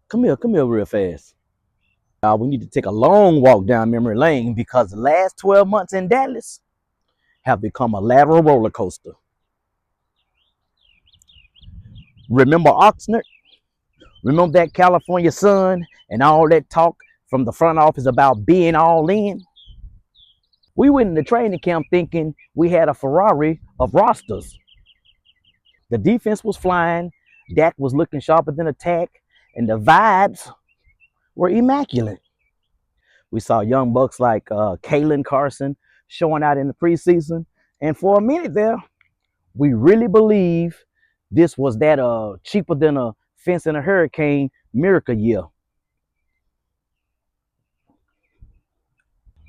Come here real fast. We need to take a long walk down memory lane because the last 12 months in Dallas have become a lateral roller coaster. Remember Oxnard? Remember that California sun and all that talk from the front office about being all in? We went into training camp thinking we had a Ferrari of rosters. The defense was flying, Dak was looking sharper than attack, and the vibes were immaculate. We saw young bucks like Kalen Carson showing out in the preseason, and for a minute there, we really believe this was that cheaper than a fence in a hurricane miracle year.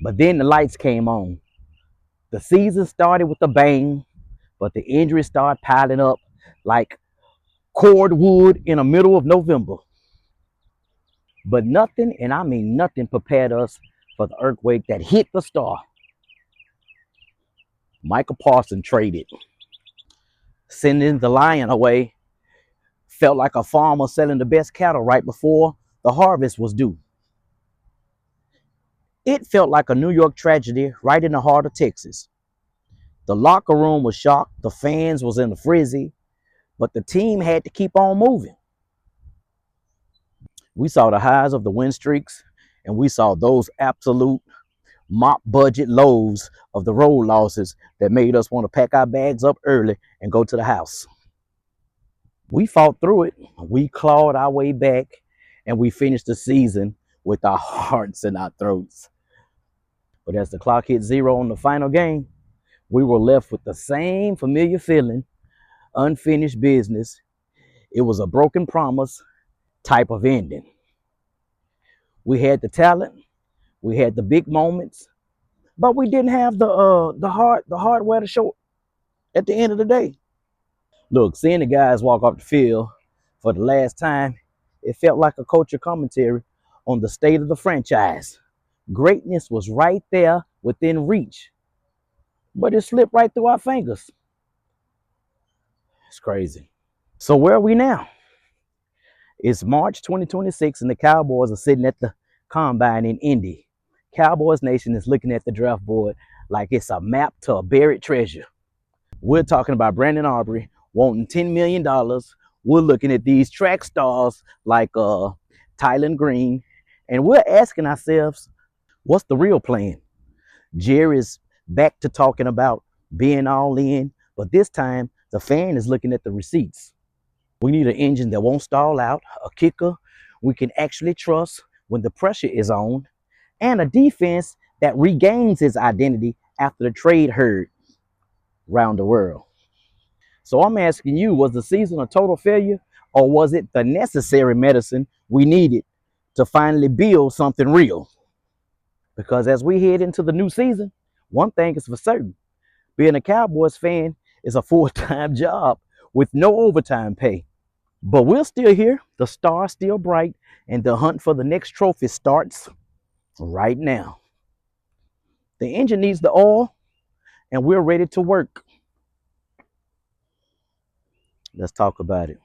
But then the lights came on. The season started with a bang, but the injuries started piling up like cordwood in the middle of November. But nothing, and I mean nothing, prepared us for the earthquake that hit the star. Micah Parsons traded. Sending the lion away felt like a farmer selling the best cattle right before the harvest was due. It felt like a New York tragedy right in the heart of Texas. The locker room was shocked, the fans was in a frenzy, but the team had to keep on moving. We saw the highs of the win streaks, and we saw those absolute mop budget lows of the road losses that made us want to pack our bags up early and go to the house. We fought through it. We clawed our way back, and we finished the season with our hearts in our throats. But as the clock hit zero on the final game, we were left with the same familiar feeling, unfinished business. It was a broken promise type of ending. We had the talent, we had the big moments, but we didn't have the hardware to show it at the end of the day. Look, seeing the guys walk off the field for the last time, it felt like a culture commentary on the state of the franchise. Greatness was right there within reach, but it slipped right through our fingers. It's crazy. So where are we now? It's March 2026 and the Cowboys are sitting at the combine in Indy. Cowboys Nation is looking at the draft board like it's a map to a buried treasure. We're talking about Brandon Aubrey wanting $10 million. We're looking at these track stars like Tylen Green, and we're asking ourselves, what's the real plan? Jerry's back to talking about being all in, but this time the fan is looking at the receipts. We need an engine that won't stall out, a kicker we can actually trust when the pressure is on, and a defense that regains its identity after the trade heard around the world. So I'm asking you, was the season a total failure, or was it the necessary medicine we needed to finally build something real? Because as we head into the new season, one thing is for certain: being a Cowboys fan is a full-time job with no overtime pay. But we're still here, the star's still bright, and the hunt for the next trophy starts right now. The engine needs the oil, and we're ready to work. Let's talk about it.